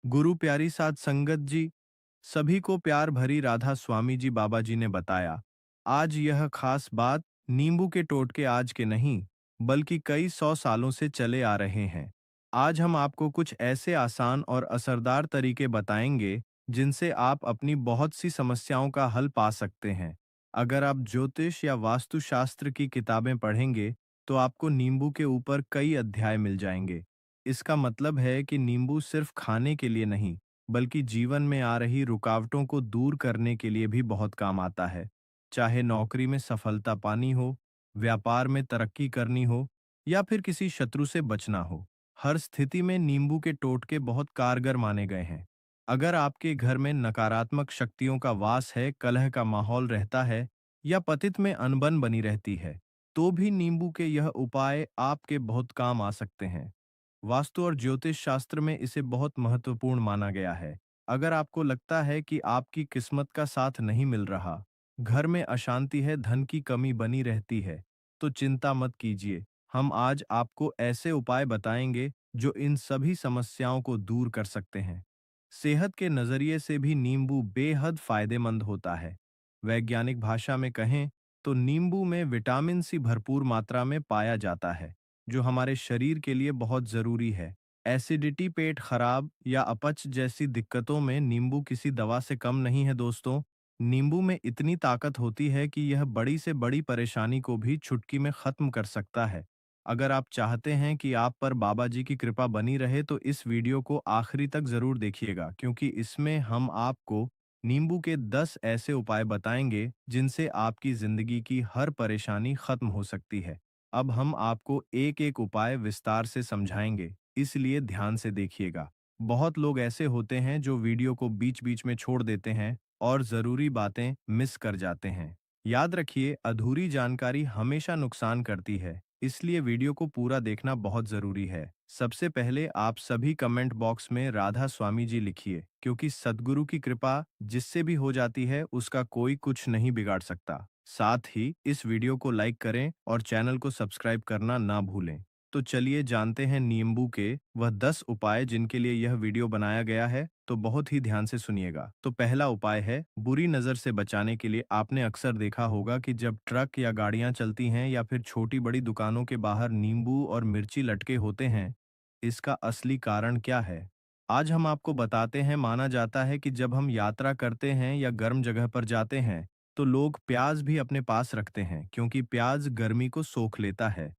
गुरु प्यारी साध संगत जी, सभी को प्यार भरी राधा स्वामी जी बाबा जी ने बताया। आज यह खास बात नींबू के टोटके आज के नहीं, बल्कि कई सौ सालों से चले आ रहे हैं। आज हम आपको कुछ ऐसे आसान और असरदार तरीके बताएंगे जिनसे आप अपनी बहुत सी समस्याओं का हल पा सकते हैं। अगर आप ज्योतिष या वास्तुशास्त्र की किताबें पढ़ेंगे तो आपको नींबू के ऊपर कई अध्याय मिल जाएंगे। इसका मतलब है कि नींबू सिर्फ खाने के लिए नहीं, बल्कि जीवन में आ रही रुकावटों को दूर करने के लिए भी बहुत काम आता है। चाहे नौकरी में सफलता पानी हो, व्यापार में तरक्की करनी हो, या फिर किसी शत्रु से बचना हो, हर स्थिति में नींबू के टोटके बहुत कारगर माने गए हैं। अगर आपके घर में नकारात्मक शक्तियों का वास है, कलह का माहौल रहता है, या पतित में अनबन बनी रहती है, तो भी नींबू के यह उपाय आपके बहुत काम आ सकते हैं। वास्तु और ज्योतिष शास्त्र में इसे बहुत महत्वपूर्ण माना गया है। अगर आपको लगता है कि आपकी किस्मत का साथ नहीं मिल रहा, घर में अशांति है, धन की कमी बनी रहती है, तो चिंता मत कीजिए। हम आज आपको ऐसे उपाय बताएंगे जो इन सभी समस्याओं को दूर कर सकते हैं। सेहत के नजरिए से भी नींबू बेहद फायदेमंद होता है। वैज्ञानिक भाषा में कहें तो नींबू में विटामिन सी भरपूर मात्रा में पाया जाता है, जो हमारे शरीर के लिए बहुत जरूरी है। एसिडिटी, पेट खराब या अपच जैसी दिक्कतों में नींबू किसी दवा से कम नहीं है दोस्तों। नींबू में इतनी ताकत होती है कि यह बड़ी से बड़ी परेशानी को भी चुटकी में खत्म कर सकता है। अगर आप चाहते हैं कि आप पर बाबा जी की कृपा बनी रहे तो इस वीडियो को आखिरी तक जरूर देखिएगा, क्योंकि इसमें हम आपको नींबू के 10 ऐसे उपाय बताएंगे जिनसे आपकी जिंदगी की हर परेशानी खत्म हो सकती है। अब हम आपको एक एक उपाय विस्तार से समझाएंगे, इसलिए ध्यान से देखिएगा। बहुत लोग ऐसे होते हैं जो वीडियो को बीच बीच में छोड़ देते हैं और जरूरी बातें मिस कर जाते हैं। याद रखिए, अधूरी जानकारी हमेशा नुकसान करती है, इसलिए वीडियो को पूरा देखना बहुत जरूरी है। सबसे पहले आप सभी कमेंट बॉक्स में राधा स्वामी जी लिखिए, क्योंकि सद्गुरु की कृपा जिससे भी हो जाती है उसका कोई कुछ नहीं बिगाड़ सकता। साथ ही इस वीडियो को लाइक करें और चैनल को सब्सक्राइब करना ना भूलें। तो चलिए जानते हैं नींबू के वह 10 उपाय जिनके लिए यह वीडियो बनाया गया है, तो बहुत ही ध्यान से सुनिएगा। तो पहला उपाय है बुरी नज़र से बचाने के लिए। आपने अक्सर देखा होगा कि जब ट्रक या गाड़ियां चलती हैं या फिर छोटी बड़ी दुकानों के बाहर नींबू और मिर्ची लटके होते हैं। इसका असली कारण क्या है, आज हम आपको बताते हैं। माना जाता है कि जब हम यात्रा करते हैं या गर्म जगह पर जाते हैं, तो लोग प्याज भी अपने पास रखते हैं, क्योंकि प्याज गर्मी को सोख लेता है।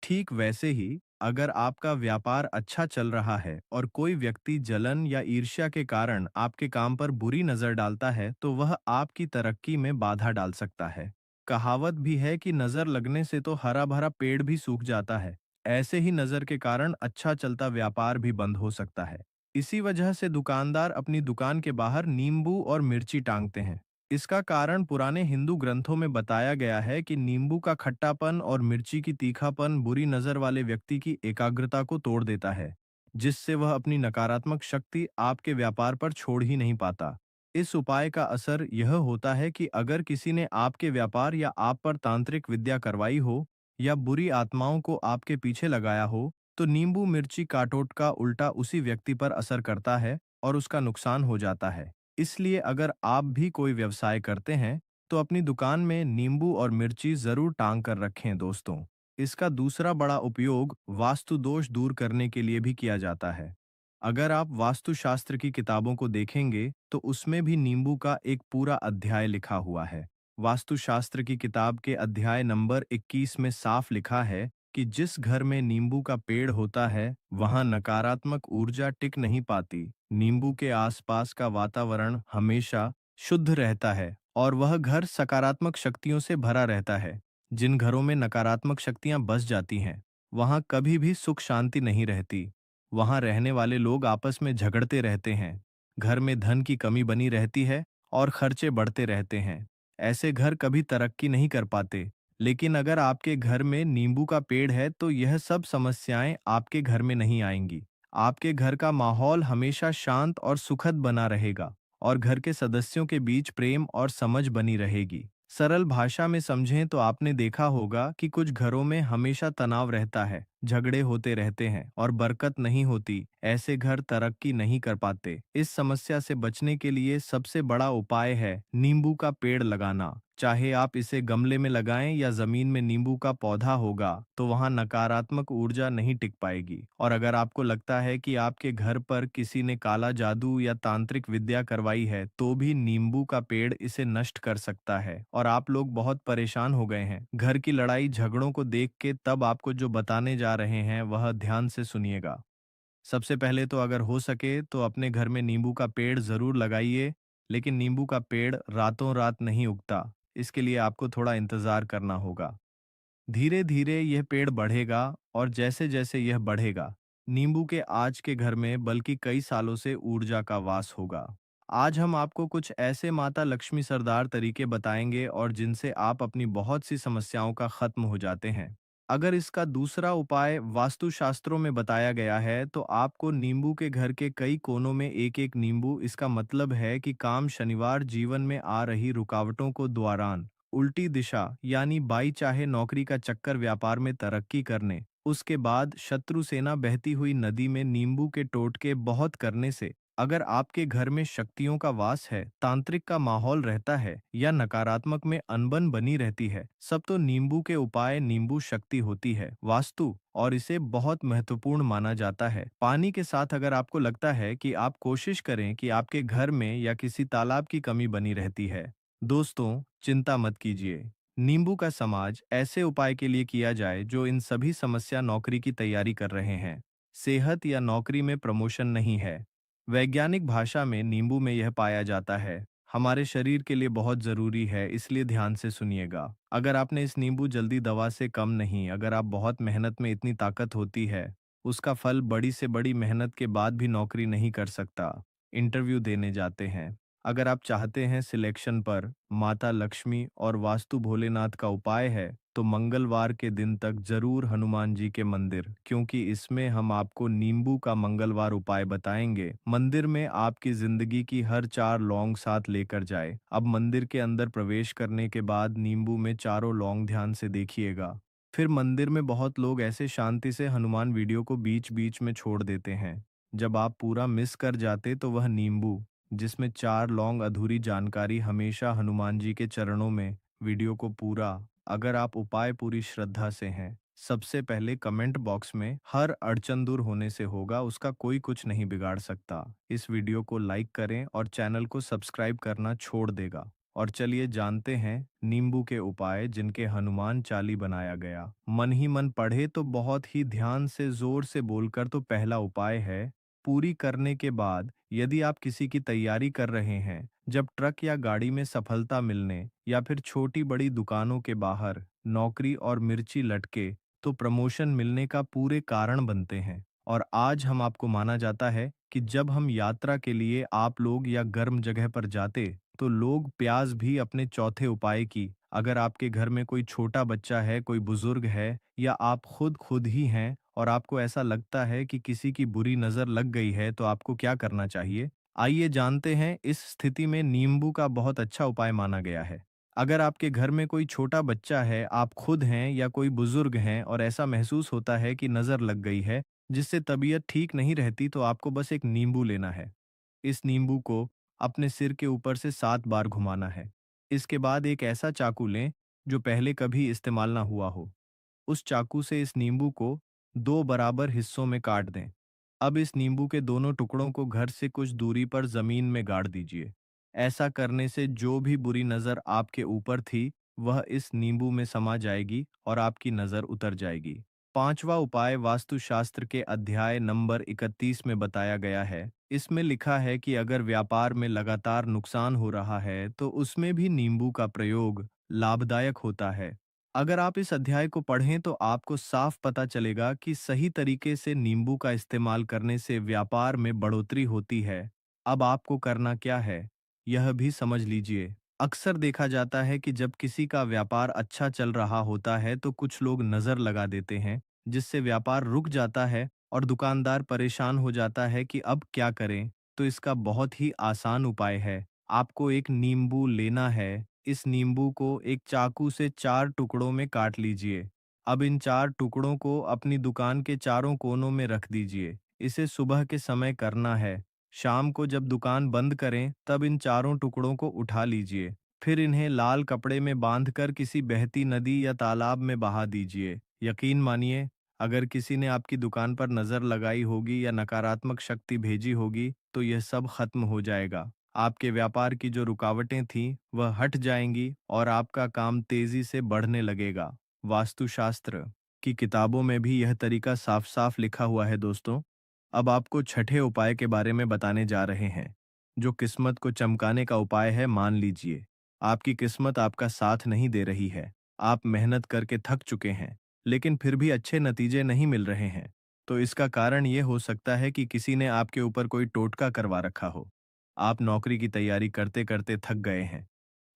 ठीक वैसे ही, अगर आपका व्यापार अच्छा चल रहा है और कोई व्यक्ति जलन या ईर्ष्या के कारण आपके काम पर बुरी नजर डालता है, तो वह आपकी तरक्की में बाधा डाल सकता है। कहावत भी है कि नजर लगने से तो हरा भरा पेड़ भी सूख जाता है। ऐसे ही नजर के कारण अच्छा चलता व्यापार भी बंद हो सकता है। इसी वजह से दुकानदार अपनी दुकान के बाहर नींबू और मिर्ची टांगते हैं। इसका कारण पुराने हिंदू ग्रंथों में बताया गया है कि नींबू का खट्टापन और मिर्ची की तीखापन बुरी नजर वाले व्यक्ति की एकाग्रता को तोड़ देता है, जिससे वह अपनी नकारात्मक शक्ति आपके व्यापार पर छोड़ ही नहीं पाता। इस उपाय का असर यह होता है कि अगर किसी ने आपके व्यापार या आप पर तांत्रिक विद्या करवाई हो, या बुरी आत्माओं को आपके पीछे लगाया हो, तो नींबू मिर्ची का टोटका उल्टा उसी व्यक्ति पर असर करता है और उसका नुकसान हो जाता है। इसलिए अगर आप भी कोई व्यवसाय करते हैं, तो अपनी दुकान में नींबू और मिर्ची जरूर टांग कर रखें दोस्तों। इसका दूसरा बड़ा उपयोग वास्तु दोष दूर करने के लिए भी किया जाता है। अगर आप वास्तुशास्त्र की किताबों को देखेंगे तो उसमें भी नींबू का एक पूरा अध्याय लिखा हुआ है। वास्तुशास्त्र की किताब के अध्याय नंबर 21 में साफ लिखा है कि जिस घर में नींबू का पेड़ होता है, वहां नकारात्मक ऊर्जा टिक नहीं पाती। नींबू के आसपास का वातावरण हमेशा शुद्ध रहता है और वह घर सकारात्मक शक्तियों से भरा रहता है। जिन घरों में नकारात्मक शक्तियां बस जाती हैं, वहां कभी भी सुख शांति नहीं रहती। वहां रहने वाले लोग आपस में झगड़ते रहते हैं, घर में धन की कमी बनी रहती है और खर्चे बढ़ते रहते हैं। ऐसे घर कभी तरक्की नहीं कर पाते। लेकिन अगर आपके घर में नींबू का पेड़ है, तो यह सब समस्याएं आपके घर में नहीं आएंगी। आपके घर का माहौल हमेशा शांत और सुखद बना रहेगा और घर के सदस्यों के बीच प्रेम और समझ बनी रहेगी। सरल भाषा में समझें तो आपने देखा होगा कि कुछ घरों में हमेशा तनाव रहता है झगड़े होते रहते हैं और बरकत नहीं होती, ऐसे घर तरक्की नहीं कर पाते। इस समस्या से बचने के लिए सबसे बड़ा उपाय है नींबू का पेड़ लगाना। चाहे आप इसे गमले में लगाएं या जमीन में नींबू का पौधा होगा, तो वहां नकारात्मक ऊर्जा नहीं टिक पाएगी। और अगर आपको लगता है कि आपके घर पर किसी ने काला जादू या तांत्रिक विद्या करवाई है, तो भी नींबू का पेड़ इसे नष्ट कर सकता है और आप लोग बहुत परेशान हो गए हैं घर की लड़ाई झगड़ों को देख के। तब आपको जो बताने जा रहे हैं वह ध्यान से सुनिएगा। सबसे पहले तो अगर हो सके तो अपने घर में नींबू का पेड़ जरूर लगाइए, लेकिन नींबू का पेड़ रातों रात नहीं उगता। इसके लिए आपको थोड़ा इंतजार करना होगा। धीरे धीरे यह पेड़ बढ़ेगा और जैसे जैसे यह बढ़ेगा, नींबू के आज के घर में बल्कि कई सालों से ऊर्जा का वास होगा। आज हम आपको कुछ ऐसे माता लक्ष्मी सरदार तरीके बताएंगे और जिनसे आप अपनी बहुत सी समस्याओं का खत्म हो जाते हैं। अगर इसका दूसरा उपाय वास्तुशास्त्रों में बताया गया है, तो आपको नींबू के घर के कई कोनों में एक एक नींबू, इसका मतलब है कि काम शनिवार जीवन में आ रही रुकावटों को द्वारान उल्टी दिशा यानी बाई, चाहे नौकरी का चक्कर, व्यापार में तरक्की करने, उसके बाद शत्रु सेना बहती हुई नदी में नींबू के टोटके बहुत करने से, अगर आपके घर में शक्तियों का वास है, तांत्रिक का माहौल रहता है या नकारात्मक में अनबन बनी रहती है, सब तो नींबू के उपाय नींबू शक्ति होती है वास्तु, और इसे बहुत महत्वपूर्ण माना जाता है। पानी के साथ अगर आपको लगता है कि आप कोशिश करें कि आपके घर में या किसी तालाब की कमी बनी रहती है, दोस्तों चिंता मत कीजिए। नींबू का समाज ऐसे उपाय के लिए किया जाए जो इन सभी समस्या नौकरी की तैयारी कर रहे हैं, सेहत या नौकरी में प्रमोशन नहीं है। वैज्ञानिक भाषा में नींबू में यह पाया जाता है, हमारे शरीर के लिए बहुत जरूरी है, इसलिए ध्यान से सुनिएगा। अगर आपने इस नींबू जल्दी दवा से कम नहीं, अगर आप बहुत मेहनत में इतनी ताकत होती है, उसका फल बड़ी से बड़ी मेहनत के बाद भी नौकरी नहीं कर सकता, इंटरव्यू देने जाते हैं। अगर आप चाहते हैं सिलेक्शन पर माता लक्ष्मी और वास्तु भोलेनाथ का उपाय है, तो मंगलवार के दिन तक जरूर हनुमान जी के मंदिर, क्योंकि इसमें हम आपको नींबू का मंगलवार उपाय बताएंगे। मंदिर में आपकी जिंदगी की हर चार लौंग साथ लेकर जाए। अब मंदिर के अंदर प्रवेश करने के बाद नींबू में चारों लौंग ध्यान से देखिएगा। फिर मंदिर में बहुत लोग ऐसे शांति से हनुमान वीडियो को बीच बीच में छोड़ देते हैं। जब आप पूरा मिस कर जाते तो वह नींबू जिसमें चार लौंग अधूरी जानकारी हमेशा हनुमान जी के चरणों में, वीडियो को पूरा। अगर आप उपाय पूरी श्रद्धा से हैं, सबसे पहले कमेंट बॉक्स में हर अड़चन दूर होने से होगा, उसका कोई कुछ नहीं बिगाड़ सकता। इस वीडियो को लाइक करें और चैनल को सब्सक्राइब करना छोड़ देगा। और चलिए जानते हैं नींबू के उपाय जिनके हनुमान चाली बनाया गया। मन ही मन पढ़े तो बहुत ही ध्यान से जोर से बोलकर। तो पहला उपाय है, पूरी करने के बाद यदि आप किसी की तैयारी कर रहे हैं, जब ट्रक या गाड़ी में सफलता मिलने या फिर छोटी बड़ी दुकानों के बाहर नौकरी और मिर्ची लटके, तो प्रमोशन मिलने का पूरे कारण बनते हैं। और आज हम आपको माना जाता है कि जब हम यात्रा के लिए आप लोग या गर्म जगह पर जाते, तो लोग प्याज भी अपने चौथे उपाय की। अगर आपके घर में कोई छोटा बच्चा है, कोई बुजुर्ग है या आप खुद ही हैं और आपको ऐसा लगता है कि किसी की बुरी नज़र लग गई है, तो आपको क्या करना चाहिए? आइए जानते हैं। इस स्थिति में नींबू का बहुत अच्छा उपाय माना गया है। अगर आपके घर में कोई छोटा बच्चा है, आप खुद हैं या कोई बुजुर्ग हैं और ऐसा महसूस होता है कि नज़र लग गई है, जिससे तबीयत ठीक नहीं रहती, तो आपको बस एक नींबू लेना है। इस नींबू को अपने सिर के ऊपर से 7 बार घुमाना है। इसके बाद एक ऐसा चाकू लें जो पहले कभी इस्तेमाल ना हुआ हो। उस चाकू से इस नींबू को 2 बराबर हिस्सों में काट दें। अब इस नींबू के दोनों टुकड़ों को घर से कुछ दूरी पर जमीन में गाड़ दीजिए। ऐसा करने से जो भी बुरी नज़र आपके ऊपर थी, वह इस नींबू में समा जाएगी और आपकी नज़र उतर जाएगी। पांचवा उपाय वास्तुशास्त्र के अध्याय नंबर 31 में बताया गया है। इसमें लिखा है कि अगर व्यापार में लगातार नुकसान हो रहा है, तो उसमें भी नींबू का प्रयोग लाभदायक होता है। अगर आप इस अध्याय को पढ़ें तो आपको साफ पता चलेगा कि सही तरीके से नींबू का इस्तेमाल करने से व्यापार में बढ़ोतरी होती है। अब आपको करना क्या है, यह भी समझ लीजिए। अक्सर देखा जाता है कि जब किसी का व्यापार अच्छा चल रहा होता है, तो कुछ लोग नज़र लगा देते हैं, जिससे व्यापार रुक जाता है और दुकानदार परेशान हो जाता है कि अब क्या करें। तो इसका बहुत ही आसान उपाय है। आपको एक नींबू लेना है। इस नींबू को एक चाकू से 4 टुकड़ों में काट लीजिए। अब इन 4 टुकड़ों को अपनी दुकान के चारों कोनों में रख दीजिए। इसे सुबह के समय करना है। शाम को जब दुकान बंद करें, तब इन चारों टुकड़ों को उठा लीजिए। फिर इन्हें लाल कपड़े में बांधकर किसी बहती नदी या तालाब में बहा दीजिए। यकीन मानिए, अगर किसी ने आपकी दुकान पर नजर लगाई होगी या नकारात्मक शक्ति भेजी होगी, तो यह सब खत्म हो जाएगा। आपके व्यापार की जो रुकावटें थीं, वह हट जाएंगी और आपका काम तेजी से बढ़ने लगेगा। वास्तुशास्त्र की किताबों में भी यह तरीका साफ साफ लिखा हुआ है दोस्तों। अब आपको छठे उपाय के बारे में बताने जा रहे हैं, जो किस्मत को चमकाने का उपाय है। मान लीजिए, आपकी किस्मत आपका साथ नहीं दे रही है। आप मेहनत करके थक चुके हैं, लेकिन फिर भी अच्छे नतीजे नहीं मिल रहे हैं। तो इसका कारण ये हो सकता है कि किसी ने आपके ऊपर कोई टोटका करवा रखा हो। आप नौकरी की तैयारी करते करते थक गए हैं,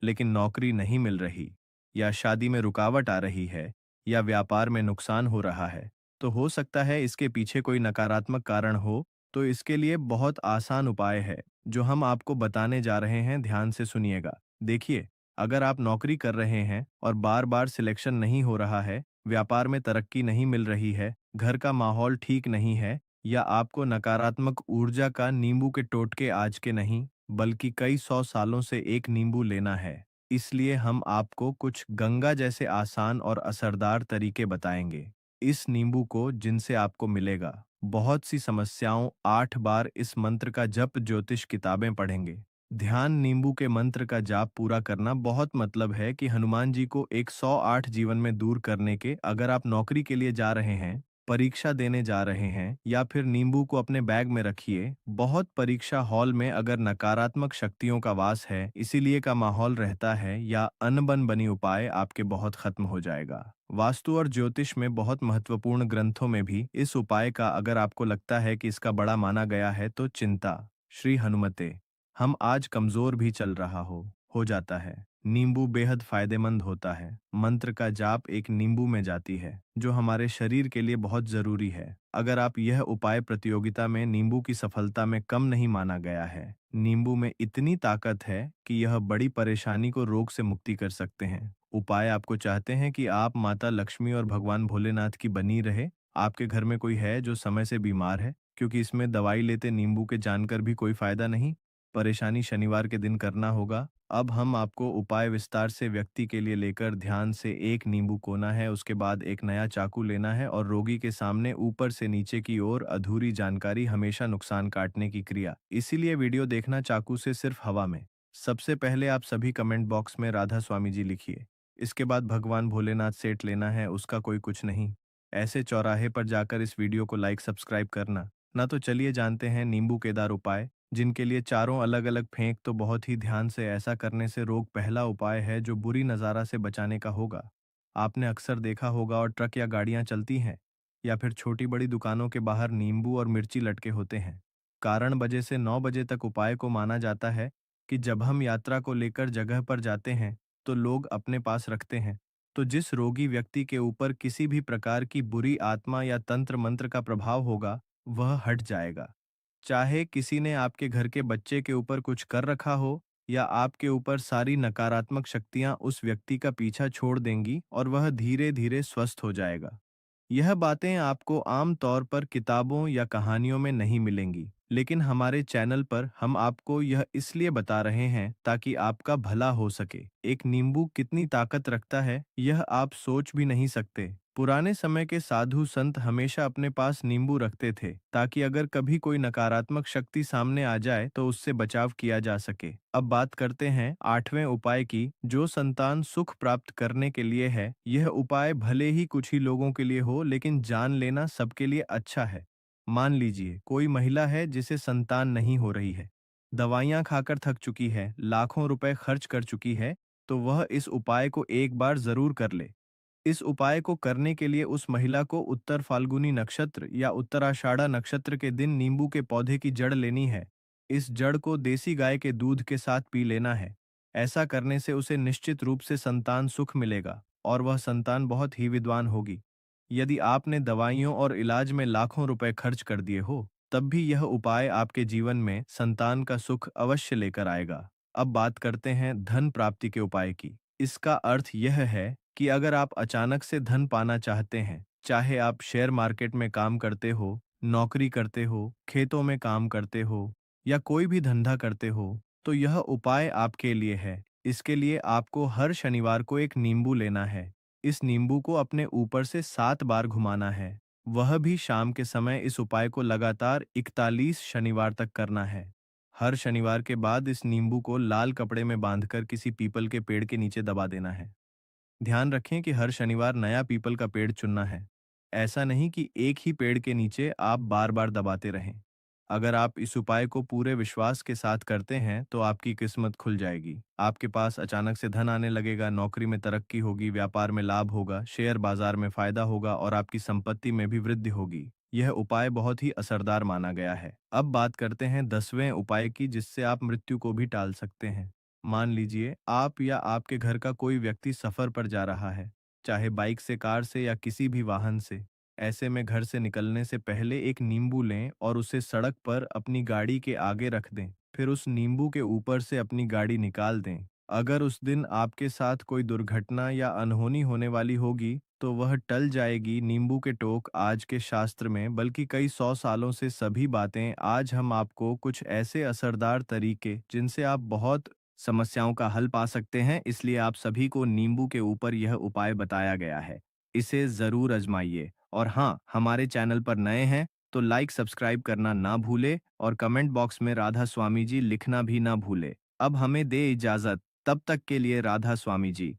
लेकिन नौकरी नहीं मिल रही, या शादी में रुकावट आ रही है, या व्यापार में नुकसान हो रहा है। तो हो सकता है इसके पीछे कोई नकारात्मक कारण हो। तो इसके लिए बहुत आसान उपाय है, जो हम आपको बताने जा रहे हैं। ध्यान से सुनिएगा। देखिए, अगर आप नौकरी कर रहे हैं और बार बार सिलेक्शन नहीं हो रहा है, व्यापार में तरक्की नहीं मिल रही है, घर का माहौल ठीक नहीं है, या आपको नकारात्मक ऊर्जा का नींबू के टोटके आज के नहीं, बल्कि कई 100 सालों से एक नींबू लेना है, इसलिए हम आपको कुछ गंगा जैसे आसान और असरदार तरीके बताएंगे। इस नींबू को जिनसे आपको मिलेगा बहुत सी समस्याओं। 8 बार इस मंत्र का जप ज्योतिष किताबें पढ़ेंगे। ध्यान नींबू के मंत्र का जाप पूरा करना बहुत मतलब है कि हनुमान जी को 108 जीवन में दूर करने के। अगर आप नौकरी के लिए जा रहे हैं, परीक्षा देने जा रहे हैं, या फिर नींबू को अपने बैग में रखिए। बहुत परीक्षा हॉल में अगर नकारात्मक शक्तियों का वास है, इसीलिए का माहौल रहता है, या अनबन बनी उपाय आपके बहुत खत्म हो जाएगा। वास्तु और ज्योतिष में बहुत महत्वपूर्ण ग्रंथों में भी इस उपाय का अगर आपको लगता है कि इसका बड़ा माना गया है, तो चिंता श्री हनुमते, हम आज कमजोर भी चल रहा हो जाता है। नींबू बेहद फायदेमंद होता है। मंत्र का जाप एक नींबू में जाती है, जो हमारे शरीर के लिए बहुत जरूरी है। अगर आप यह उपाय प्रतियोगिता में नींबू की सफलता में कम नहीं माना गया है। नींबू में इतनी ताकत है कि यह बड़ी परेशानी को रोग से मुक्ति कर सकते हैं। उपाय आपको चाहते हैं कि आप माता लक्ष्मी और भगवान भोलेनाथ की बनी रहे। आपके घर में कोई है जो समय से बीमार है? क्योंकि इसमें दवाई लेते नींबू के जानकर भी कोई फायदा नहीं। परेशानी शनिवार के दिन करना होगा। अब हम आपको उपाय विस्तार से व्यक्ति के लिए लेकर। ध्यान से एक नींबू कोना है, उसके बाद एक नया चाकू लेना है और रोगी के सामने ऊपर से नीचे की ओर। अधूरी जानकारी हमेशा नुकसान काटने की क्रिया, इसीलिए वीडियो देखना चाकू से सिर्फ हवा में। सबसे पहले आप सभी कमेंट बॉक्स में राधा स्वामी जी लिखिए। इसके बाद भगवान भोलेनाथ सेठ लेना है, उसका कोई कुछ नहीं। ऐसे चौराहे पर जाकर इस वीडियो को लाइक सब्सक्राइब करना ना। तो चलिए जानते हैं नींबू केदार उपाय, जिनके लिए चारों अलग अलग फेंक। तो बहुत ही ध्यान से ऐसा करने से रोग। पहला उपाय है जो बुरी नज़ारा से बचाने का होगा। आपने अक्सर देखा होगा और ट्रक या गाड़ियां चलती हैं, या फिर छोटी बड़ी दुकानों के बाहर नींबू और मिर्ची लटके होते हैं। कारण बजे से 9 बजे तक उपाय को माना जाता है कि जब हम यात्रा को लेकर जगह पर जाते हैं, तो लोग अपने पास रखते हैं। तो जिस रोगी व्यक्ति के ऊपर किसी भी प्रकार की बुरी आत्मा या तंत्र मंत्र का प्रभाव होगा, वह हट जाएगा। चाहे किसी ने आपके घर के बच्चे के ऊपर कुछ कर रखा हो, या आपके ऊपर, सारी नकारात्मक शक्तियां उस व्यक्ति का पीछा छोड़ देंगी और वह धीरे धीरे स्वस्थ हो जाएगा। यह बातें आपको आम तौर पर किताबों या कहानियों में नहीं मिलेंगी, लेकिन हमारे चैनल पर हम आपको यह इसलिए बता रहे हैं ताकि आपका भला हो सके। एक नींबू कितनी ताकत रखता है, यह आप सोच भी नहीं सकते। पुराने समय के साधु संत हमेशा अपने पास नींबू रखते थे, ताकि अगर कभी कोई नकारात्मक शक्ति सामने आ जाए तो उससे बचाव किया जा सके। अब बात करते हैं 8वें उपाय की, जो संतान सुख प्राप्त करने के लिए है। यह उपाय भले ही कुछ ही लोगों के लिए हो, लेकिन जान लेना सबके लिए अच्छा है। मान लीजिए कोई महिला है जिसे संतान नहीं हो रही है, दवाइयां खाकर थक चुकी है, लाखों रुपए खर्च कर चुकी है, तो वह इस उपाय को एक बार जरूर कर ले। इस उपाय को करने के लिए उस महिला को उत्तर फाल्गुनी नक्षत्र या उत्तराषाढ़ा नक्षत्र के दिन नींबू के पौधे की जड़ लेनी है। इस जड़ को देसी गाय के दूध के साथ पी लेना है। ऐसा करने से उसे निश्चित रूप से संतान सुख मिलेगा, और वह संतान बहुत ही विद्वान होगी। यदि आपने दवाइयों और इलाज में लाखों रुपए खर्च कर दिए हो, तब भी यह उपाय आपके जीवन में संतान का सुख अवश्य लेकर आएगा। अब बात करते हैं धन प्राप्ति के उपाय की। इसका अर्थ यह है कि अगर आप अचानक से धन पाना चाहते हैं, चाहे आप शेयर मार्केट में काम करते हो, नौकरी करते हो, खेतों में काम करते हो या कोई भी धंधा करते हो, तो यह उपाय आपके लिए है। इसके लिए आपको हर शनिवार को एक नींबू लेना है। इस नींबू को अपने ऊपर से 7 बार घुमाना है। वह भी शाम के समय। इस उपाय को लगातार 41 शनिवार तक करना है। हर शनिवार के बाद इस नींबू को लाल कपड़े में बांधकर किसी पीपल के पेड़ के नीचे दबा देना है। ध्यान रखें कि हर शनिवार नया पीपल का पेड़ चुनना है। ऐसा नहीं कि एक ही पेड़ के नीचे आप बार बार दबाते रहें। अगर आप इस उपाय को पूरे विश्वास के साथ करते हैं तो आपकी किस्मत खुल जाएगी। आपके पास अचानक से धन आने लगेगा, नौकरी में तरक्की होगी, व्यापार में लाभ होगा, शेयर बाजार में फायदा होगा और आपकी संपत्ति में भी वृद्धि होगी। यह उपाय बहुत ही असरदार माना गया है। अब बात करते हैं 10वें उपाय की, जिससे आप मृत्यु को भी टाल सकते हैं। मान लीजिए आप या आपके घर का कोई व्यक्ति सफर पर जा रहा है, चाहे बाइक से, कार से या किसी भी वाहन से। ऐसे में घर से निकलने से पहले एक नींबू लें और उसे सड़क पर अपनी गाड़ी के आगे रख दें। फिर उस नींबू के ऊपर से अपनी गाड़ी निकाल दें। अगर उस दिन आपके साथ कोई दुर्घटना या अनहोनी होने वाली होगी, तो वह टल जाएगी। नींबू के टोक आज के शास्त्र में, बल्कि कई 100 सालों से सभी बातें। आज हम आपको कुछ ऐसे असरदार तरीके जिनसे आप बहुत समस्याओं का हल पा सकते हैं, इसलिए आप सभी को नींबू के ऊपर यह उपाय बताया गया है। इसे ज़रूर आजमाइए। और हाँ, हमारे चैनल पर नए हैं तो लाइक सब्सक्राइब करना ना भूले और कमेंट बॉक्स में राधा स्वामी जी लिखना भी ना भूले। अब हमें दे इजाज़त, तब तक के लिए राधा स्वामी जी।